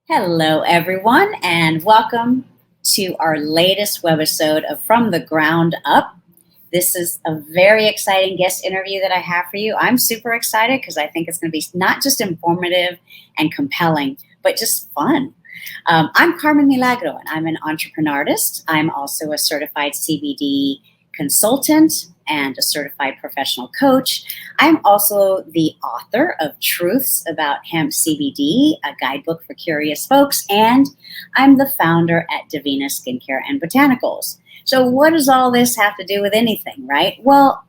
Hello, everyone, and welcome to our latest webisode of From the Ground Up. This is a very exciting guest interview that I have for you. I'm super excited because I think it's going to be not just informative and compelling, but just fun. I'm Carmen Milagro, and I'm an entrepreneur artist. I'm also a certified CBD consultant and a certified professional coach. I'm also the author of Truths About Hemp CBD, a guidebook for curious folks, and I'm the founder at Divina Skincare and Botanicals. So what does all this have to do with anything, right? Well,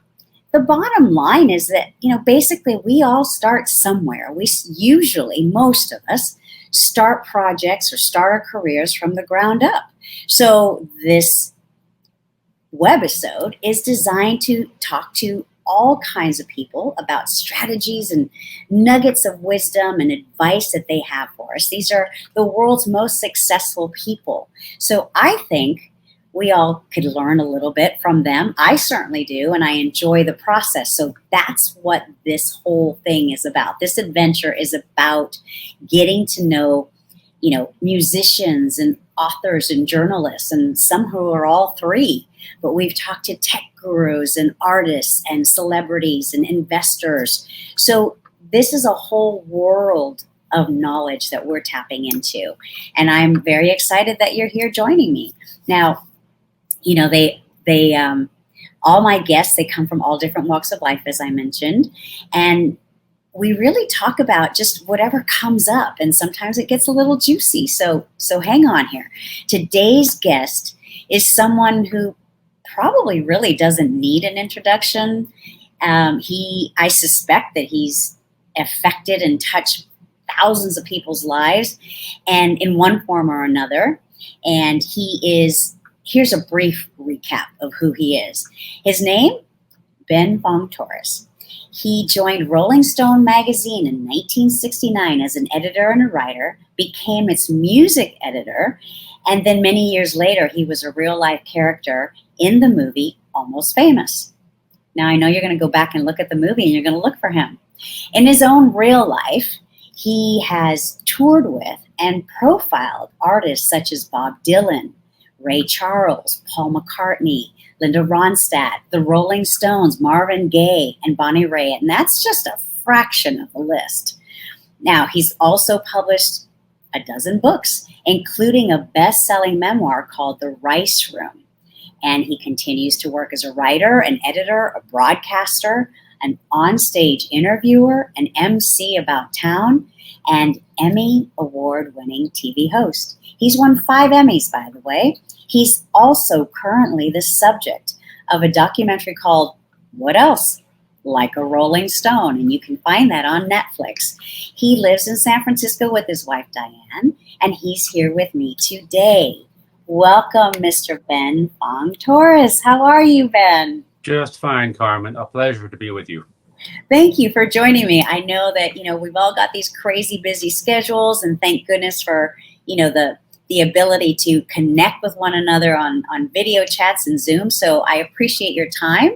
the bottom line is that, basically we all start somewhere. We usually, most of us, start projects or start our careers from the ground up. So this webisode is designed to talk to all kinds of people about strategies and nuggets of wisdom and advice that they have for us. These are the world's most successful people. So I think we all could learn a little bit from them. I certainly do, and I enjoy the process. So that's what this whole thing is about. This adventure is about getting to know, musicians and authors and journalists, and some who are all three. But we've talked to tech gurus and artists and celebrities and investors. So this is a whole world of knowledge that we're tapping into. And I'm very excited that you're here joining me. Now, all my guests, they come from all different walks of life, as I mentioned. And we really talk about just whatever comes up. And sometimes it gets a little juicy. So hang on here. Today's guest is someone who probably really doesn't need an introduction. I suspect that he's affected and touched thousands of people's lives, and in one form or another. And here's a brief recap of who he is. His name, Fong Torres. He joined Rolling Stone magazine in 1969 as an editor and a writer, became its music editor, and then many years later, he was a real-life character in the movie Almost Famous. Now, I know you're going to go back and look at the movie, and you're going to look for him. In his own real life, he has toured with and profiled artists such as Bob Dylan, Ray Charles, Paul McCartney, Linda Ronstadt, the Rolling Stones, Marvin Gaye, and Bonnie Raitt. And that's just a fraction of the list. Now, he's also published a dozen books, including a best-selling memoir called The Rice Room. And he continues to work as a writer, an editor, a broadcaster, an onstage interviewer, an MC about town, and Emmy award-winning TV host. He's won 5 Emmys, by the way. He's also currently the subject of a documentary called What Else? Like a Rolling Stone, and you can find that on Netflix. He lives in San Francisco with his wife, Diane, and he's here with me today. Welcome, Mr. Fong Torres. How are you, Ben? Just fine, Carmen. A pleasure to be with you. Thank you for joining me. I know that, we've all got these crazy busy schedules, and thank goodness for, the ability to connect with one another on video chats and Zoom. So I appreciate your time.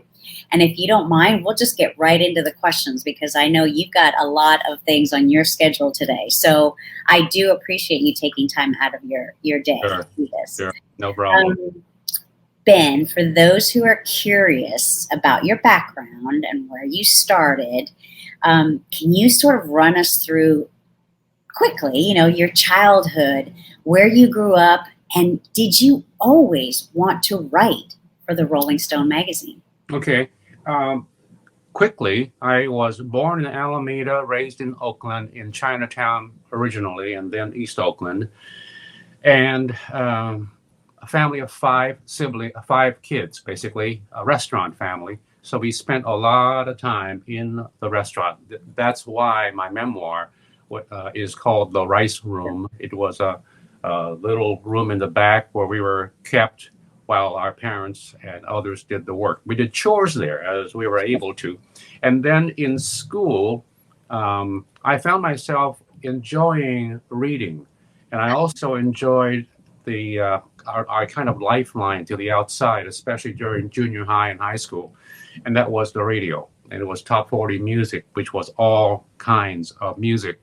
And if you don't mind, we'll just get right into the questions because I know you've got a lot of things on your schedule today. So I do appreciate you taking time out of your day to do this. Sure. No problem. Ben, for those who are curious about your background and where you started, can you sort of run us through quickly, your childhood, where you grew up, and did you always want to write for the Rolling Stone magazine? Okay. Quickly, I was born in Alameda, raised in Oakland, in Chinatown originally, and then East Oakland. And a family of 5 kids, basically, a restaurant family. So we spent a lot of time in the restaurant. That's why my memoir is called The Rice Room. It was a little room in the back where we were kept while our parents and others did the work. We did chores there as we were able to. And then in school, I found myself enjoying reading. And I also enjoyed our kind of lifeline to the outside, especially during junior high and high school. And that was the radio. And it was top 40 music, which was all kinds of music.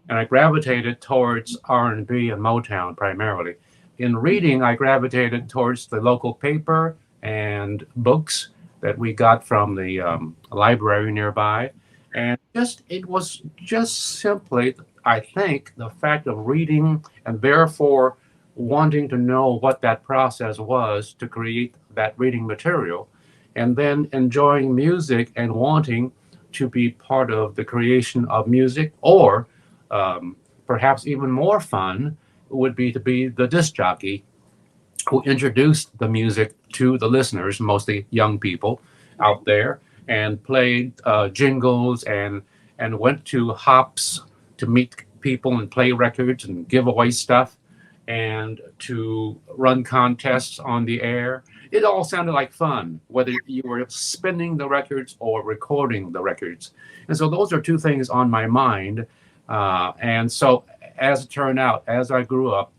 and I gravitated towards R&B and Motown primarily. In reading, I gravitated towards the local paper and books that we got from the library nearby. And just it was just simply, I think, the fact of reading and therefore wanting to know what that process was to create that reading material, and then enjoying music and wanting to be part of the creation of music, or um, perhaps even more fun would be to be the disc jockey who introduced the music to the listeners, mostly young people out there, and played jingles and went to hops to meet people and play records and give away stuff and to run contests on the air. It all sounded like fun, whether you were spinning the records or recording the records. And so those are two things on my mind. And so, as it turned out, as I grew up,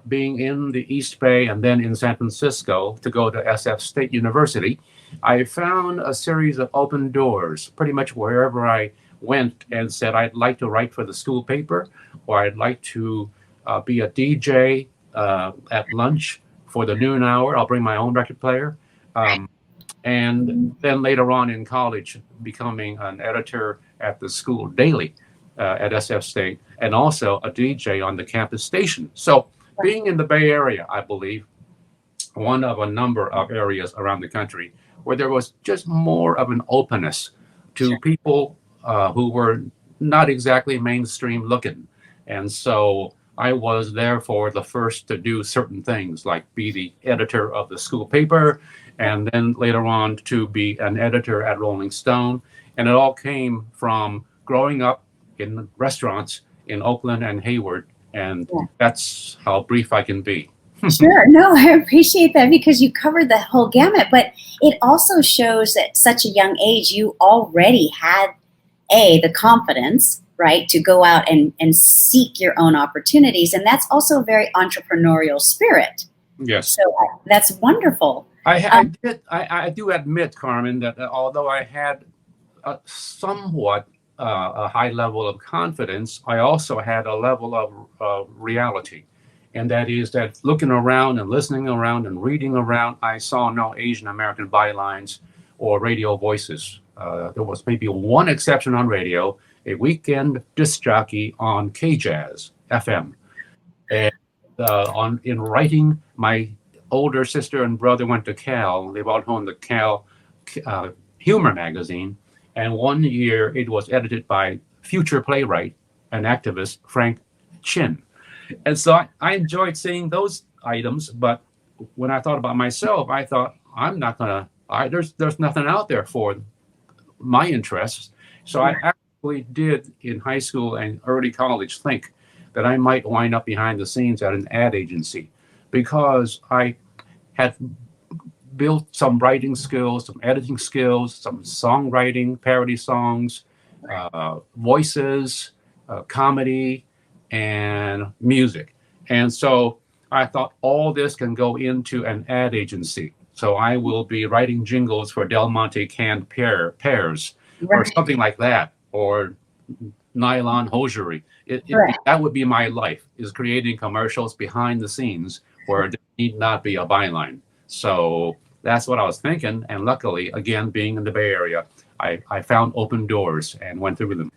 being in the East Bay and then in San Francisco to go to SF State University, I found a series of open doors pretty much wherever I went and said I'd like to write for the school paper, or I'd like to be a DJ at lunch for the noon hour. I'll bring my own record player. Um, and then later on in college, becoming an editor at the school daily at SF State, and also a DJ on the campus station. So being in the Bay Area, I believe, one of a number of areas around the country where there was just more of an openness to people who were not exactly mainstream looking. And so I was therefore the first to do certain things like be the editor of the school paper and then later on to be an editor at Rolling Stone. And it all came from growing up in restaurants in Oakland and Hayward. And that's how brief I can be. Sure. No, I appreciate that because you covered the whole gamut, but it also shows at such a young age you already had the confidence, right, to go out and seek your own opportunities. And that's also a very entrepreneurial spirit. Yes. So that's wonderful. I do admit, Carmen, that although I had somewhat a high level of confidence, I also had a level of reality. And that is that looking around and listening around and reading around, I saw no Asian American bylines or radio voices. There was maybe one exception on radio, a weekend disc jockey on KJazz FM. And in writing, my older sister and brother went to Cal. They brought home the Cal humor magazine. And one year it was edited by future playwright and activist Frank Chin. And so I enjoyed seeing those items, but when I thought about myself, I thought I'm not gonna. There's nothing out there for my interests. So I actually did in high school and early college think that I might wind up behind the scenes at an ad agency because I had built some writing skills, some editing skills, some songwriting, parody songs, voices, comedy, and music. And so I thought all this can go into an ad agency. So I will be writing jingles for Del Monte canned pears or something like that, or nylon hosiery. That would be my life, is creating commercials behind the scenes where there need not be a byline. So that's what I was thinking. And luckily, again, being in the Bay Area, I found open doors and went through them.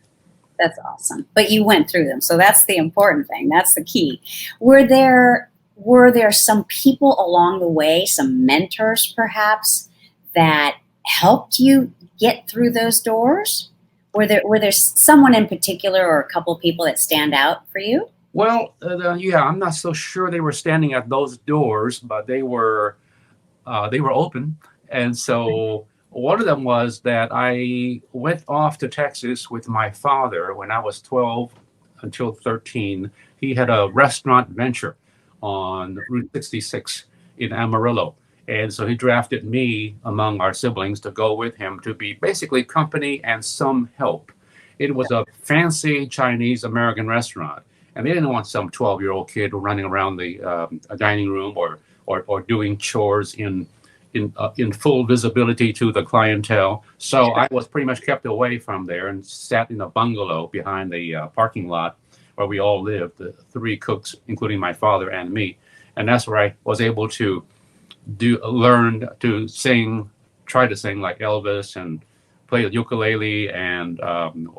That's awesome. But you went through them. So that's the important thing. That's the key. Were there some people along the way, some mentors perhaps, that helped you get through those doors? Were there someone in particular or a couple of people that stand out for you? Well, yeah, I'm not so sure they were standing at those doors, but they were open. And so one of them was that I went off to Texas with my father when I was 12 until 13. He had a restaurant venture on Route 66 in Amarillo. And so he drafted me among our siblings to go with him to be basically company and some help. It was a fancy Chinese American restaurant. And they didn't want some 12-year-old kid running around the dining room or doing chores in full visibility to the clientele. So I was pretty much kept away from there and sat in a bungalow behind the parking lot where we all lived, the three cooks, including my father and me. And that's where I was able to learn to sing, try to sing like Elvis, and play the ukulele, and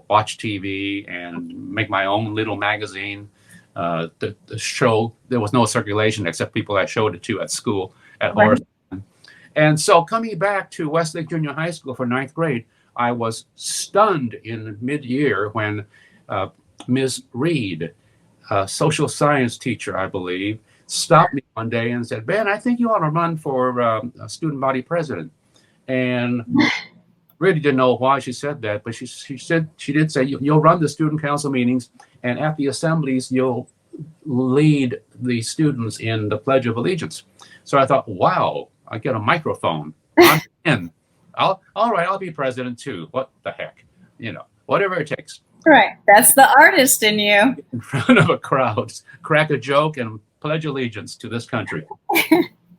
watch TV, and make my own little magazine. The show, there was no circulation except people I showed it to at school at Right. Horace. And so coming back to Westlake Junior High School for ninth grade, I was stunned in mid-year when Ms. Reed, a social science teacher, I believe, stopped me one day and said, "Ben, I think you ought to run for a student body president." And really didn't know why she said that, but she did say, "You'll run the student council meetings, and at the assemblies, you'll lead the students in the Pledge of Allegiance." So I thought, wow, I get a microphone. I'm in. All right, I'll be president too. What the heck? Whatever it takes. Right. That's the artist in you. In front of a crowd, crack a joke and pledge allegiance to this country.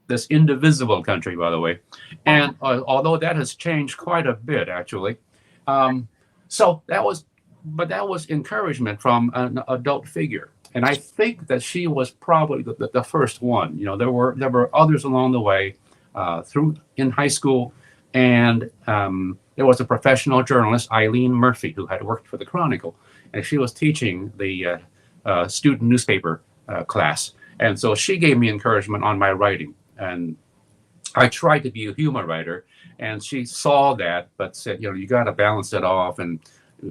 This indivisible country, by the way. And although that has changed quite a bit, actually. So that was encouragement from an adult figure. And I think that she was probably the first one. There were others along the way through in high school. And there was a professional journalist, Eileen Murphy, who had worked for the Chronicle. And she was teaching the student newspaper class. And so she gave me encouragement on my writing. And I tried to be a humor writer. And she saw that, but said, you got to balance it off. And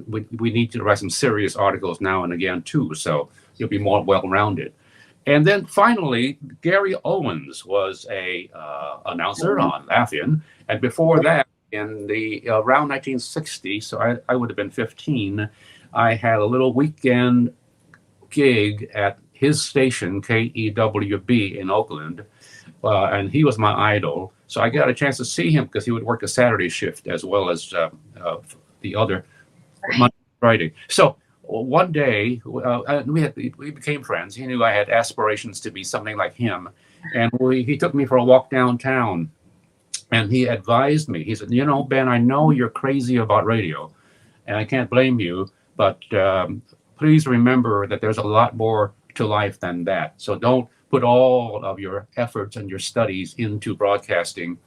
we need to write some serious articles now and again, too. So you'll be more well-rounded. And then finally, Gary Owens was a announcer on Laugh-In. And before that, in the around 1960, so I would have been 15, I had a little weekend gig at his station, KEWB in Oakland. And he was my idol. So I got a chance to see him because he would work a Saturday shift as well as the other Monday, Friday. So one day, we became friends. He knew I had aspirations to be something like him. And he took me for a walk downtown. And he advised me. He said, Ben, I know you're crazy about radio. And I can't blame you. But please remember that there's a lot more to life than that. So don't put all of your efforts and your studies into broadcasting.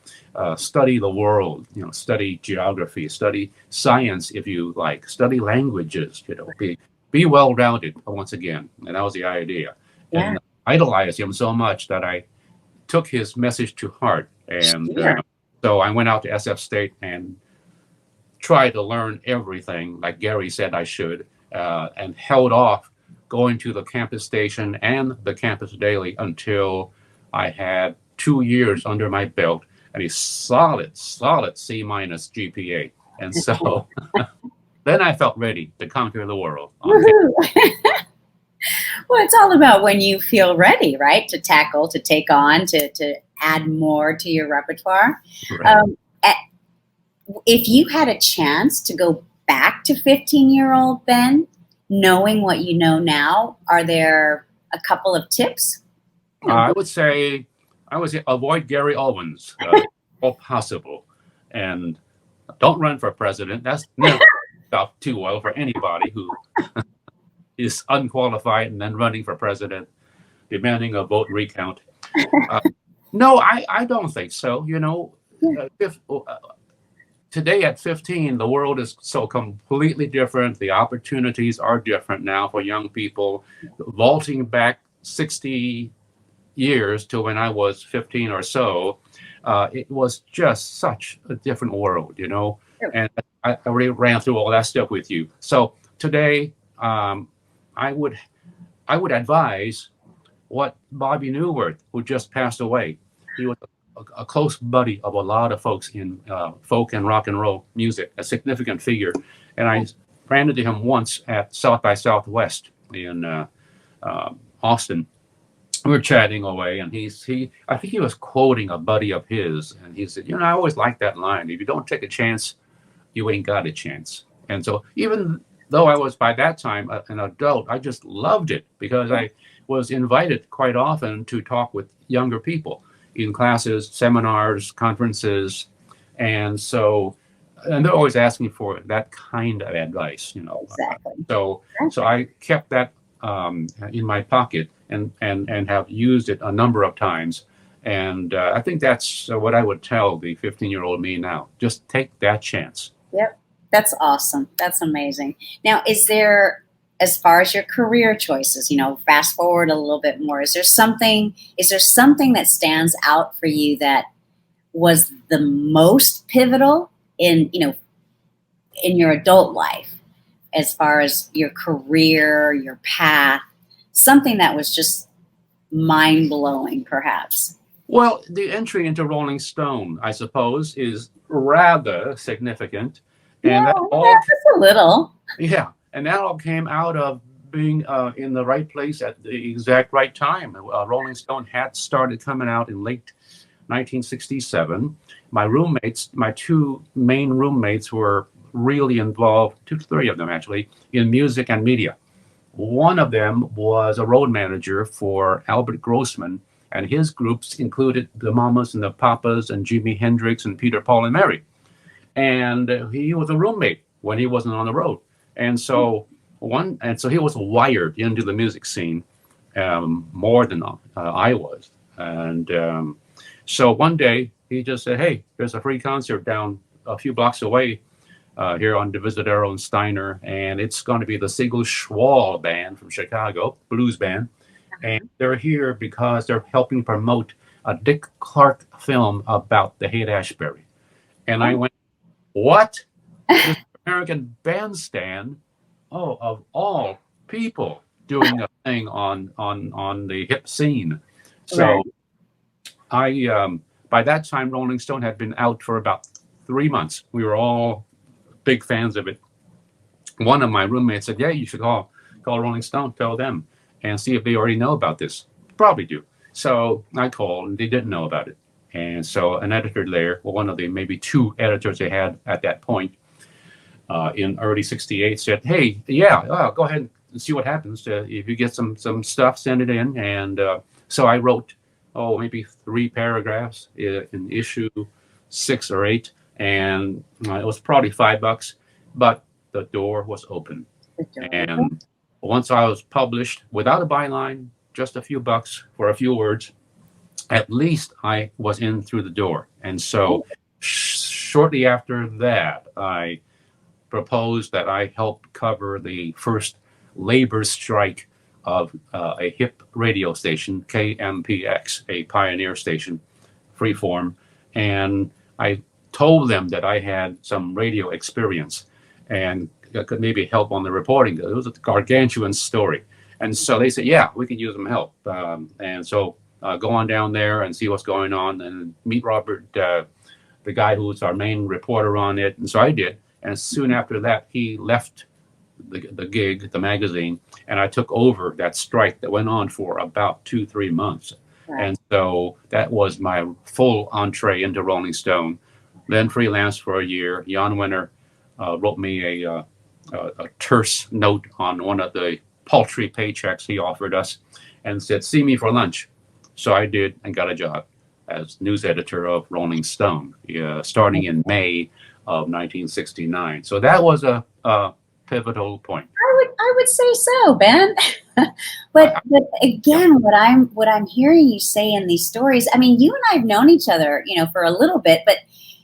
Study the world, study geography, study science if you like, study languages, be well-rounded once again. And that was the idea. Yeah. And I idolized him so much that I took his message to heart. And so I went out to SF State and tried to learn everything like Gary said I should, and held off going to the campus station and the campus daily until I had 2 years under my belt and a solid C- GPA. And so then I felt ready to conquer the world. Well, it's all about when you feel ready, right? To tackle, to take on, to add more to your repertoire. Right. If you had a chance to go back to 15-year-old Ben, knowing what you know now, are there a couple of tips? I would say avoid Gary Owens, if possible, and don't run for president. That's never out too well for anybody who is unqualified and then running for president, demanding a vote recount. No, I don't think so. Today at 15, the world is so completely different. The opportunities are different now for young people. Vaulting back 60 years to when I was 15 or so, it was just such a different world, And I already ran through all that stuff with you. So today, I would advise what Bobby Newworth, who just passed away. He was a close buddy of a lot of folks in folk and rock and roll music, a significant figure. And I ran into him once at South by Southwest in Austin. We were chatting away, and I think he was quoting a buddy of his, and he said, I always like that line. If you don't take a chance, you ain't got a chance. And so even though I was by that time an adult, I just loved it because I was invited quite often to talk with younger people in classes, seminars, conferences. And they're always asking for that kind of advice, Exactly. So I kept that in my pocket and have used it a number of times. And I think that's what I would tell the 15-year-old me now. Just take that chance. Yep. That's awesome. That's amazing. Now, is there, as far as your career choices, fast forward a little bit more, is there something that stands out for you that was the most pivotal in your adult life, as far as your career, your path, something that was just mind blowing, perhaps? Well, the entry into Rolling Stone, I suppose, is rather significant, Yeah, and that yeah, all just a little. yeah, and that all came out of being in the right place at the exact right time. Rolling Stone had started coming out in late 1967. My roommates, my two main roommates, were really involved, two, three of them actually, in music and media. One of them was a road manager for Albert Grossman, and his groups included the Mamas and the Papas and Jimi Hendrix and Peter, Paul, and Mary. And he was a roommate when he wasn't on the road. And so he was wired into the music scene more than I was. And so one day he just said, "Hey, there's a free concert down a few blocks away here on Divisadero and Steiner, and it's going to be the Siegel Schwall band from Chicago, blues band, and they're here because they're helping promote a Dick Clark film about the Haight-Ashbury." And I went, "What? This American bandstand? Oh, of all people, doing a thing on the hip scene." So Right. by that time, Rolling Stone had been out for about 3 months. We were all big fans of it. One of my roommates said, "Yeah, you should call Rolling Stone, tell them, and see if they already know about this." Probably do. So I called, and they didn't know about it. And so an editor there, well, one of the maybe two editors they had at that point in early '68, said, "Hey, yeah, go ahead and see what happens. If you get some stuff, send it in." And so I wrote, maybe 3 paragraphs in issue 6 or 8, and it was probably $5, but the door was open. And once I was published without a byline, just a few bucks for a few words, at least I was in through the door. And so shortly after that, I proposed that I help cover the first labor strike of a hip radio station, KMPX, a pioneer station, freeform. And I told them that I had some radio experience and could maybe help on the reporting. It was a gargantuan story. And so they said, "Yeah, we could use some help." And so go on down there and see what's going on and meet Robert, the guy who's our main reporter on it. And so I did. And soon after that, he left the gig, the magazine, and I took over that strike that went on for about 2-3 months. Right. And so that was my full entree into Rolling Stone. Then freelanced for a year. Jan Wenner wrote me a terse note on one of the paltry paychecks he offered us and said, "See me for lunch." So I did and got a job as news editor of Rolling Stone, starting in May of 1969. So that was a pivotal point. I would say so, Ben. but again, what I'm hearing you say in these stories, I mean, you and I have known each other, for a little bit, but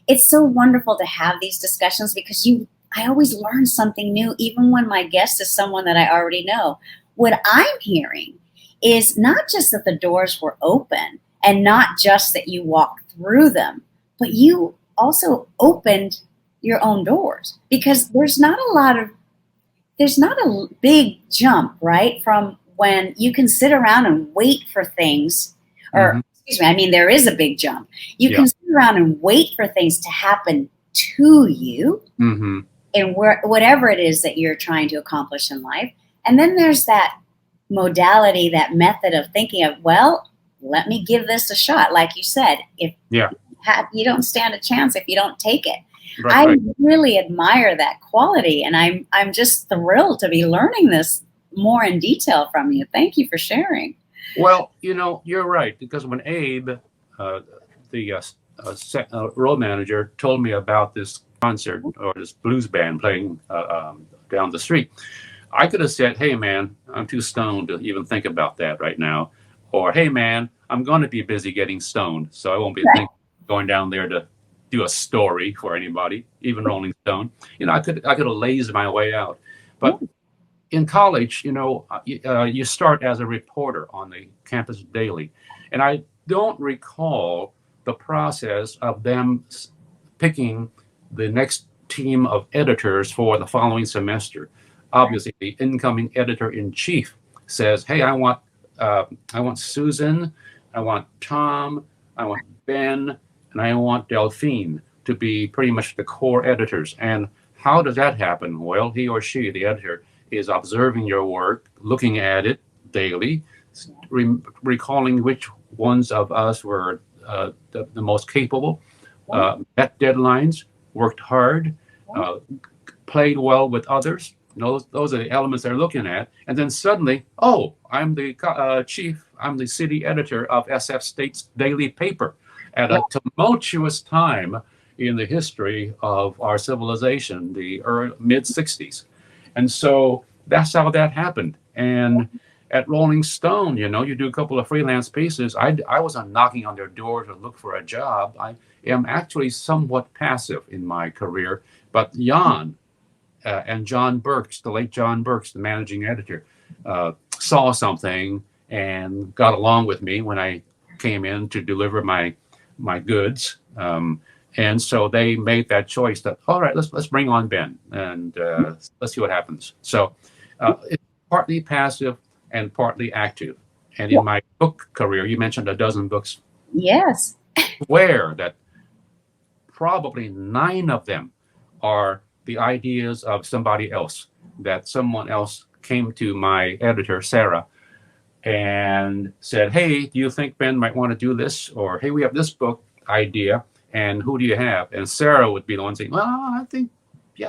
it's so wonderful to have these discussions because I always learn something new, even when my guest is someone that I already know. What I'm hearing is not just that the doors were open and not just that you walked through them, but you also opened your own doors, because there's not a big jump, right? From when you can sit around and wait for things, or excuse me, I mean, there is a big jump. You can sit around and wait for things to happen to you in whatever it is that you're trying to accomplish in life. And then there's that modality, that method of thinking of, well, let me give this a shot. Like you said, you don't stand a chance if you don't take it. Right. I really admire that quality, and I'm just thrilled to be learning this more in detail from you. Thank you for sharing. Well, you're right, because when Abe, the road manager, told me about this concert or this blues band playing down the street, I could have said, "Hey, man, I'm too stoned to even think about that right now. Or, hey, man, I'm going to be busy getting stoned, so I won't be going down there to do a story for anybody, even Rolling Stone. I could have lazed my way out. But in college, you start as a reporter on the campus daily. And I don't recall the process of them picking the next team of editors for the following semester. Obviously, the incoming editor-in-chief says, hey, I want Susan, I want Tom, I want Ben, and I want Delphine to be pretty much the core editors. And how does that happen? Well, he or she, the editor, is observing your work, looking at it daily, recalling which ones of us were the most capable, met deadlines, worked hard, played well with others. Those are the elements they're looking at. And then suddenly, oh, I'm the I'm the city editor of SF State's daily paper at a tumultuous time in the history of our civilization, the mid-60s. And so that's how that happened. And at Rolling Stone, you do a couple of freelance pieces. I wasn't knocking on their door to look for a job. I am actually somewhat passive in my career. But Jan and John Burks, the late John Burks, the managing editor, saw something and got along with me when I came in to deliver my goods. And so they made that choice that, all right, let's bring on Ben and let's see what happens. So it's partly passive and partly active. And in my book career, you mentioned a dozen books. Yes. Where that probably 9 of them are the ideas of somebody else, that someone else came to my editor, Sarah, and said, hey, do you think Ben might want to do this? Or, hey, we have this book idea. And who do you have? And Sarah would be the one saying, well, I think,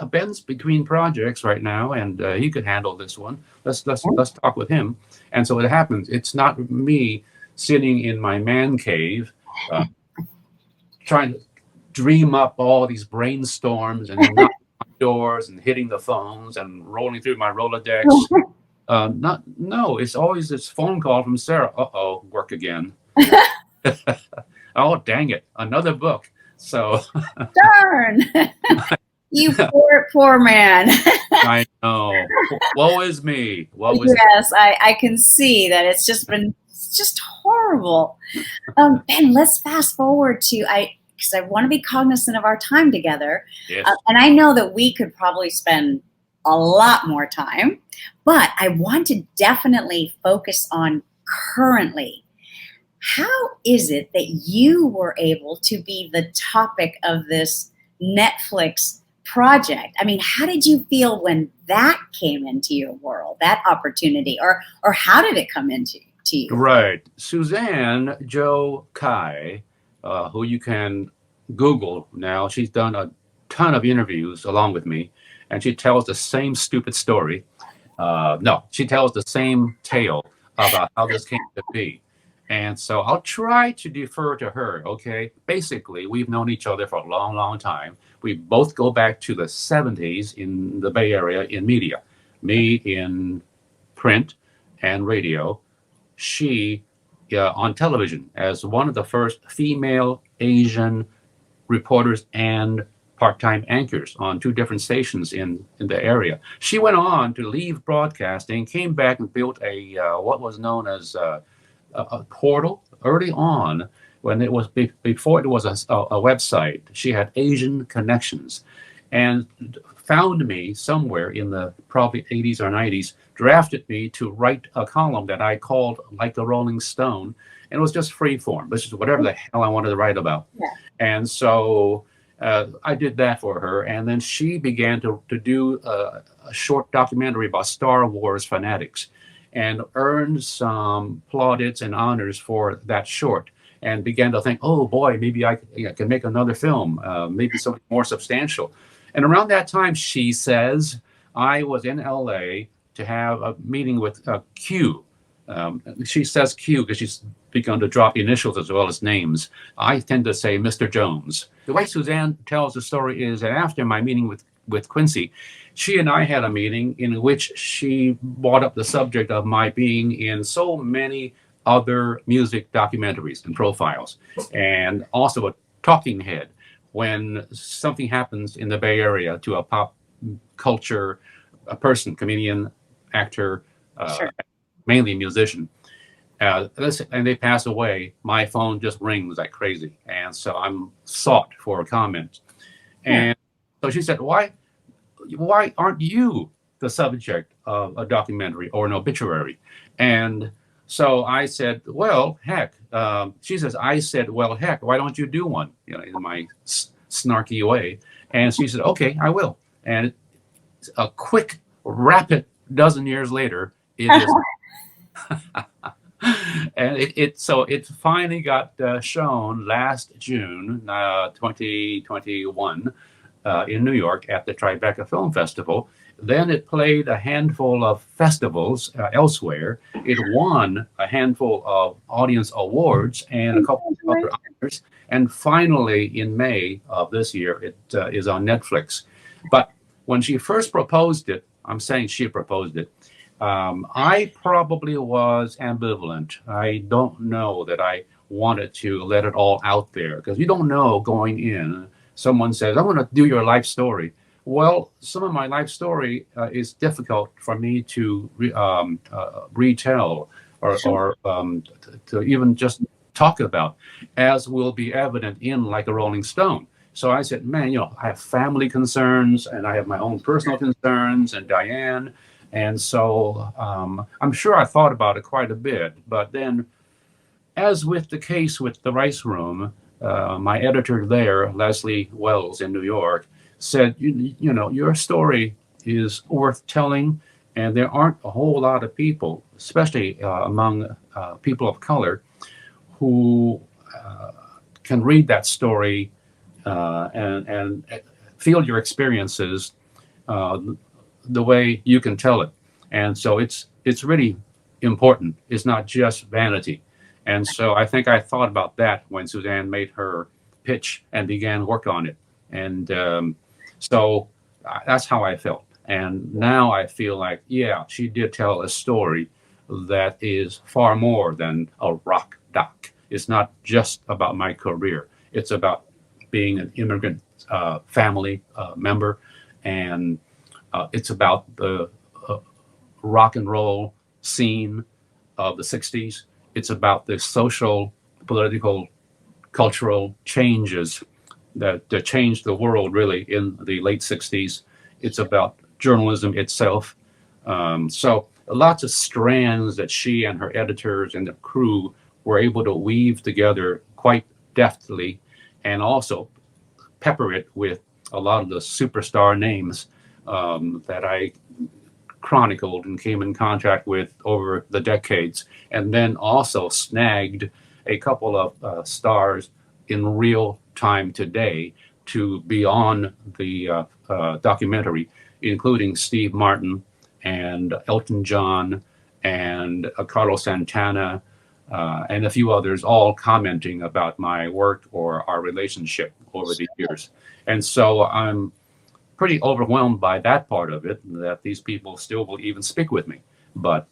Ben's between projects right now, and he could handle this one. Let's talk with him. And so it happens. It's not me sitting in my man cave trying to dream up all these brainstorms and knocking on doors and hitting the phones and rolling through my Rolodex. No, it's always this phone call from Sarah. Uh-oh, work again. Oh, dang it, another book. So darn. You poor man. I know. Woe is me. Yes, I can see that it's just horrible. Ben, let's fast forward to because I want to be cognizant of our time together. Yes. And I know that we could probably spend a lot more time, but I want to definitely focus on currently. How is it that you were able to be the topic of this Netflix project? I mean, how did you feel when that came into your world, that opportunity, or how did it come into you? Right. Suzanne Jo Kai, who you can Google now, she's done a ton of interviews along with me, and she tells the same stupid story. No, she tells the same tale about how this came to be. And so I'll try to defer to her, okay? Basically, we've known each other for a long, long time. We both go back to the 70s in the Bay Area in media. Me in print and radio. She on television as one of the first female Asian reporters and part-time anchors on 2 different stations in the area. She went on to leave broadcasting, came back and built a what was known as a portal early on, when it was before it was a website. She had Asian connections and found me somewhere in the probably 80s or 90s, drafted me to write a column that I called Like the Rolling Stone, and it was just free form. This is whatever the hell I wanted to write about. Yeah. And so I did that for her, and then she began to do a short documentary about Star Wars fanatics, and earned some plaudits and honors for that short, and began to think, oh boy, maybe I can make another film, maybe something more substantial. And around that time, she says, I was in LA to have a meeting with Q. She says Q because she's begun to drop initials as well as names. I tend to say Mr. Jones. The way Suzanne tells the story is that after my meeting with Quincy, she and I had a meeting in which she brought up the subject of my being in so many other music documentaries and profiles, and also a talking head when something happens in the Bay Area to a pop culture, a person, comedian, actor, Sure. mainly musician. And they pass away, my phone just rings like crazy. And so I'm sought for a comment. Sure. And so she said, why aren't you the subject of a documentary or an obituary? And so I said, well, heck. She says, I said, well, heck, why don't you do one? You know, in my snarky way. And she said, okay, I will. And a quick, rapid dozen years later, it is. And it finally got shown last June 2021 in New York at the Tribeca Film Festival. Then it played a handful of festivals elsewhere. It won a handful of audience awards and a couple of other honors. And finally, in May of this year, it is on Netflix. But when she first proposed it, I'm saying she proposed it, I probably was ambivalent. I don't know that I wanted to let it all out there, because you don't know going in. Someone says, I want to do your life story. Well, some of my life story is difficult for me to retell or to even just talk about, as will be evident in Like a Rolling Stone. So I said, man, I have family concerns and I have my own personal concerns, and Diane. And so I'm sure I thought about it quite a bit. But then, as with the case with the Rice Room, my editor there, Leslie Wells in New York, said, your story is worth telling. And there aren't a whole lot of people, especially among people of color, who can read that story and feel your experiences the way you can tell it. And so it's really important. It's not just vanity. And so I think I thought about that when Suzanne made her pitch and began work on it. And so that's how I felt. And now I feel like, yeah, she did tell a story that is far more than a rock doc. It's not just about my career. It's about being an immigrant family member, and it's about the rock and roll scene of the 60s. It's about the social, political, cultural changes that changed the world really in the late 60s. It's about journalism itself. So lots of strands that she and her editors and the crew were able to weave together quite deftly, and also pepper it with a lot of the superstar names that I chronicled and came in contact with over the decades, and then also snagged a couple of stars in real time today to be on the documentary, including Steve Martin and Elton John and Carlos Santana and a few others, all commenting about my work or our relationship over the years. And so I'm pretty overwhelmed by that part of it, that these people still will even speak with me. But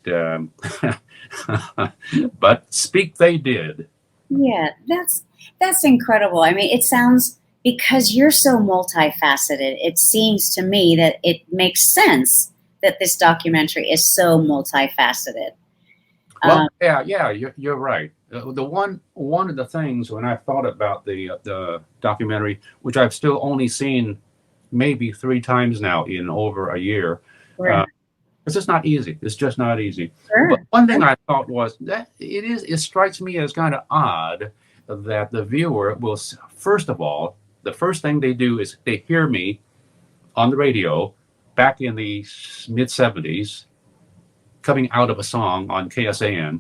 but speak they did. Yeah, that's incredible. I mean, it sounds, because you're so multifaceted, it seems to me that it makes sense that this documentary is so multifaceted. Well, yeah, you're right. The one of the things when I thought about the documentary, which I've still only seen maybe 3 times now in over a year, Right. it's just not easy. It's just not easy. Sure. But one thing I thought was that it strikes me as kind of odd that the viewer will, first of all, the first thing they do is they hear me on the radio back in the mid 70s coming out of a song on KSAN.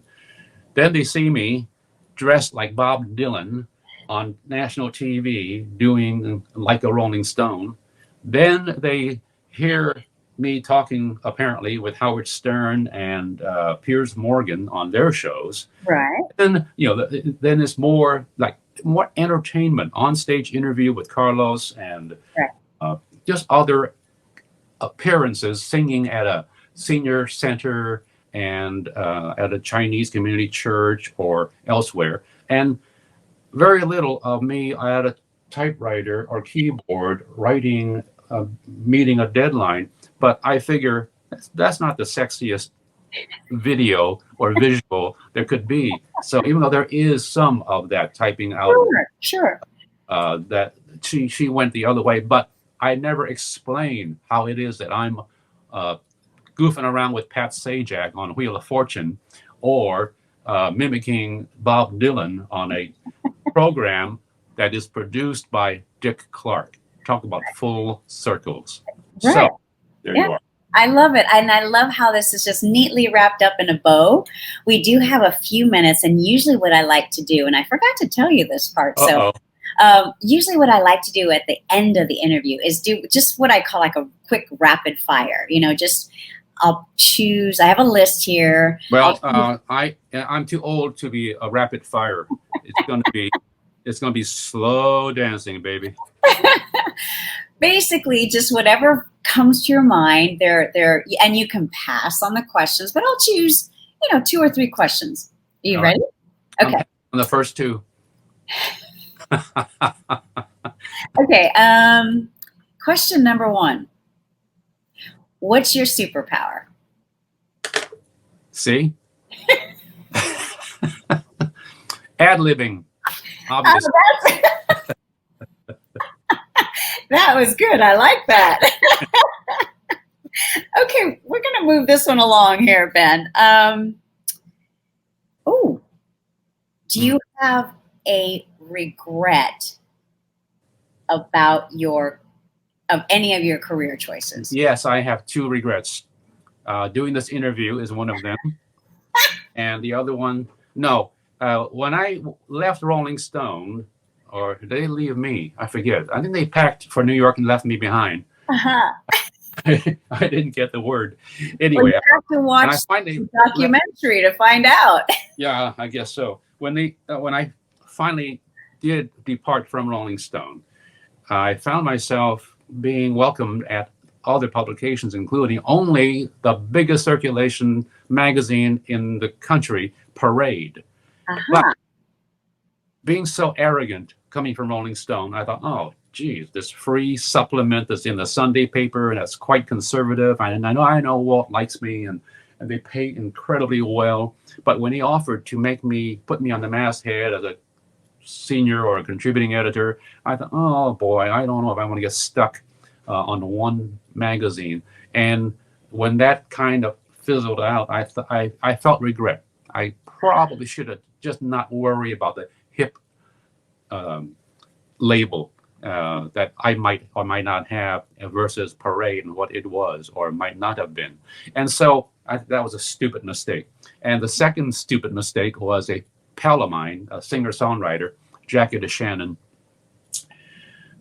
Then they see me dressed like Bob Dylan on national TV doing Like a Rolling Stone. Then they hear me talking apparently with Howard Stern and Piers Morgan on their shows. Right. Then then it's more like more entertainment, on stage interview with Carlos and Right. just other appearances singing at a senior center and at a Chinese community church or elsewhere, and very little of me at a typewriter or keyboard writing, meeting a deadline. But I figure that's not the sexiest video or visual there could be. So even though there is some of that typing out, Sure. that she went the other way, but I never explain how it is that I'm goofing around with Pat Sajak on Wheel of Fortune, or mimicking Bob Dylan on a program that is produced by Dick Clark. Talk about full circles. Right. So there you are. I love it. And I love how this is just neatly wrapped up in a bow. We do have a few minutes, and usually what I like to do, and I forgot to tell you this part. Uh-oh. So usually what I like to do at the end of the interview is do just what I call like a quick rapid fire. Just I'll choose. I have a list here. Well, I'm too old to be a rapid fire. It's gonna be slow dancing, baby. Basically, just whatever comes to your mind. And you can pass on the questions, but I'll choose, 2 or 3 questions. Are you ready? Right. Okay. On the first 2. Okay. Question number 1. What's your superpower? See? Ad-libbing. Obviously. That was good. I like that. Okay, we're going to move this one along here, Ben. Do you have a regret about any of your career choices? Yes, I have 2 regrets. Doing this interview is one of them. And the other one, no. When I left Rolling Stone, or did they leave me? I forget. I think they packed for New York and left me behind. Uh-huh. I didn't get the word. Anyway, well, you have to watch the documentary to find out. Yeah, I guess so. When I finally did depart from Rolling Stone, I found myself being welcomed at other publications, including only the biggest circulation magazine in the country, Parade. Uh-huh. But being so arrogant coming from Rolling Stone, I thought, oh, geez, this free supplement that's in the Sunday paper and that's quite conservative. And I know Walt likes me, and they pay incredibly well. But when he offered to put me on the masthead as a senior or a contributing editor, I thought, oh boy, I don't know if I want to get stuck on one magazine. And when that kind of fizzled out, I felt regret. I probably should have just not worry about the hip label that I might or might not have versus Parade and what it was or might not have been. And so that was a stupid mistake. And the second stupid mistake was a pal of mine, a singer-songwriter, Jackie DeShannon,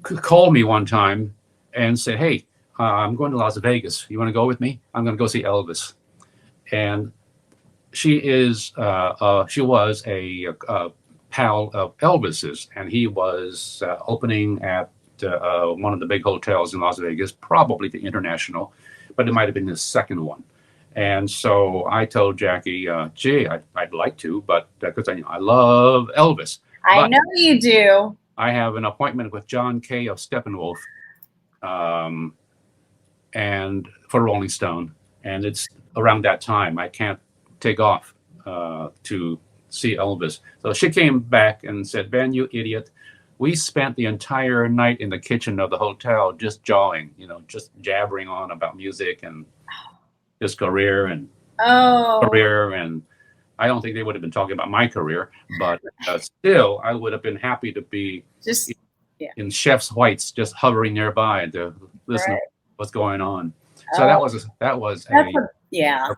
called me one time and said, hey, I'm going to Las Vegas. You want to go with me? I'm going to go see Elvis. And she was a pal of Elvis's, and he was opening at one of the big hotels in Las Vegas, probably the International, but it might have been his second one. And so I told Jackie, gee, I'd like to, but because I love Elvis. I know you do. I have an appointment with John Kay of Steppenwolf, and for Rolling Stone, and it's around that time. I can't take off to see Elvis. So she came back and said, Ben, you idiot. We spent the entire night in the kitchen of the hotel just jawing, just jabbering on about music and his career and career. And I don't think they would have been talking about my career, but still, I would have been happy to be in chef's whites, just hovering nearby and to listen to what's going on. So that was a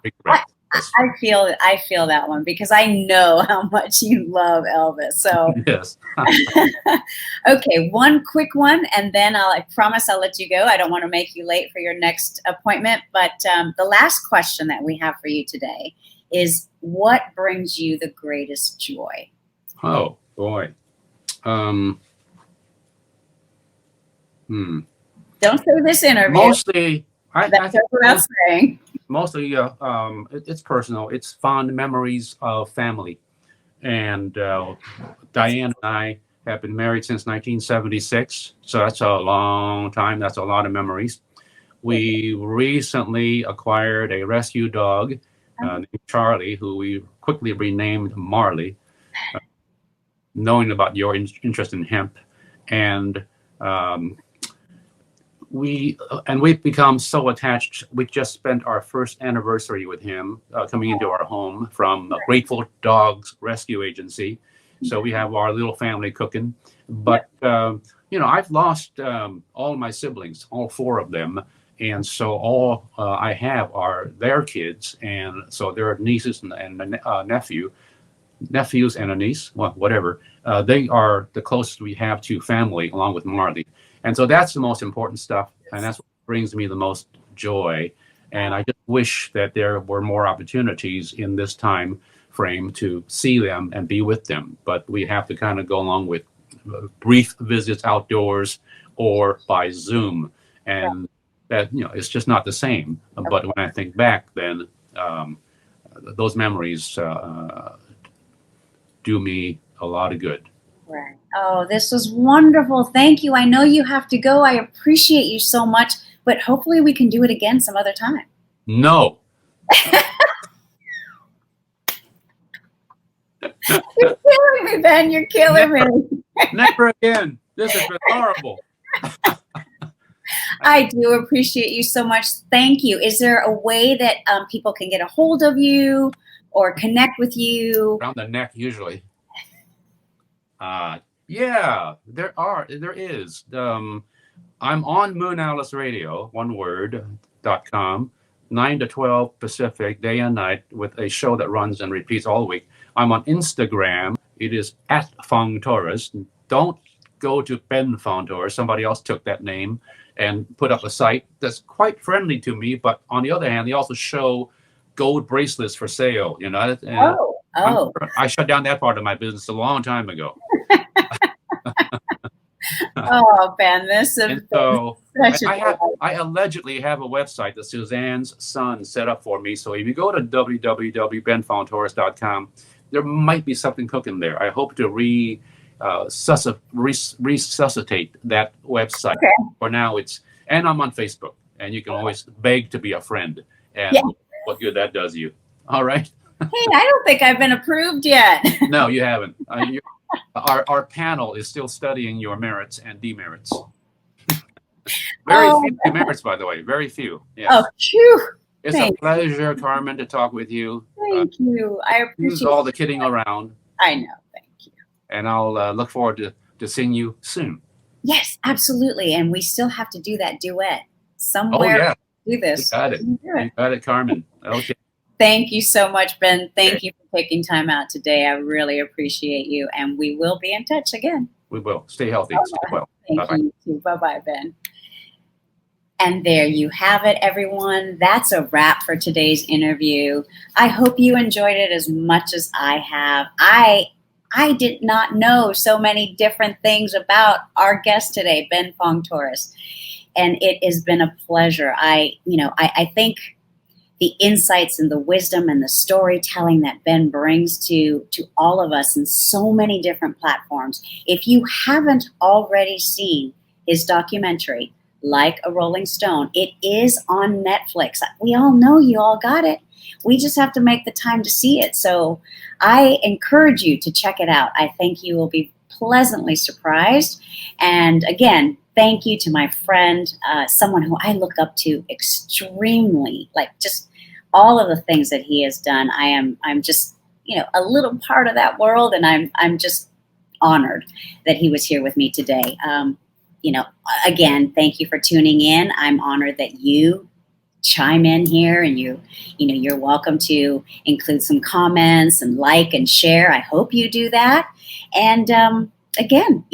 regret. I feel that one because I know how much you love Elvis. So yes. Okay, one quick one, and then I promise I'll let you go. I don't want to make you late for your next appointment. But the last question that we have for you today is, what brings you the greatest joy? Oh boy. Don't say this interview. Mostly, That I goes think without saying. mostly it's personal. It's fond memories of family. And Diane and I have been married since 1976, so that's a long time. That's a lot of memories. We recently acquired a rescue dog named Charlie, who we quickly renamed Marley, knowing about your interest in hemp, and um, we've become so attached. We just spent our first anniversary with him coming into our home from Grateful Dogs Rescue Agency. So we have our little family cooking. But I've lost all my siblings, all four of them, and so all I have are their kids, and so their nieces and nephews and a niece, well, whatever. They are the closest we have to family, along with Marley. And so that's the most important stuff. And that's what brings me the most joy. And I just wish that there were more opportunities in this time frame to see them and be with them. But we have to kind of go along with brief visits outdoors or by Zoom. And that, it's just not the same. But when I think back, then those memories do me a lot of good. Right. Oh, this was wonderful. Thank you. I know you have to go. I appreciate you so much, but hopefully we can do it again some other time. No. You're killing me, Ben. You're killing me. Never again. This has been horrible. I do appreciate you so much. Thank you. Is there a way that people can get a hold of you or connect with you? Around the neck, usually. Yeah, there is. I'm on Moon Alice Radio, one word, .com, 9 to 12 Pacific, day and night, with a show that runs and repeats all week. I'm on Instagram. It is at Fong Torres. Don't go to Ben Fong Torres. Somebody else took that name and put up a site that's quite friendly to me. But on the other hand, they also show gold bracelets for sale. I shut down that part of my business a long time ago. Oh, Ben, this is so I allegedly have a website that Suzanne's son set up for me. So if you go to www.benfongtorres.com, there might be something cooking there. I hope to resuscitate that website. Okay. For now, and I'm on Facebook, and you can always beg to be a friend, and what good that does you. All right. Hey, I don't think I've been approved yet. No, you haven't. Our panel is still studying your merits and demerits. Very few demerits, by the way. Very few. Yes. Oh, phew. It's a pleasure, Carmen, to talk with you. Thank you. I appreciate all the kidding around. I know. Thank you. And I'll look forward to seeing you soon. Yes, absolutely. And we still have to do that duet somewhere. Oh, yeah. Do this. You got it. You got it, Carmen. Okay. Thank you so much, Ben. Thank you for taking time out today. I really appreciate you. And we will be in touch again. We will. Stay healthy. Stay well. Thank you too. Bye-bye, Ben. And there you have it, everyone. That's a wrap for today's interview. I hope you enjoyed it as much as I have. I did not know so many different things about our guest today, Ben Fong Torres. And it has been a pleasure. I think the insights and the wisdom and the storytelling that Ben brings to all of us in so many different platforms. If you haven't already seen his documentary, Like a Rolling Stone, it is on Netflix. We all know you all got it. We just have to make the time to see it. So I encourage you to check it out. I think you will be pleasantly surprised. And again, thank you to my friend, someone who I look up to extremely, like just all of the things that he has done. I'm just, a little part of that world, and I'm just honored that he was here with me today. Again, thank you for tuning in. I'm honored that you chime in here, and you're welcome to include some comments and like and share. I hope you do that. And again,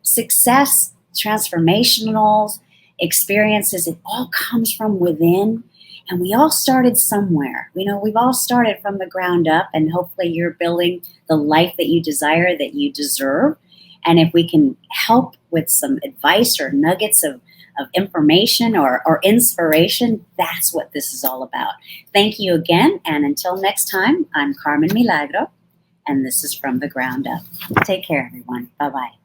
success, transformational experiences, it all comes from within. And we all started somewhere. We've all started from the ground up, and hopefully you're building the life that you desire, that you deserve. And if we can help with some advice or nuggets of information or inspiration, that's what this is all about. Thank you again. And until next time, I'm Carmen Milagro, and this is From the Ground Up. Take care, everyone. Bye-bye.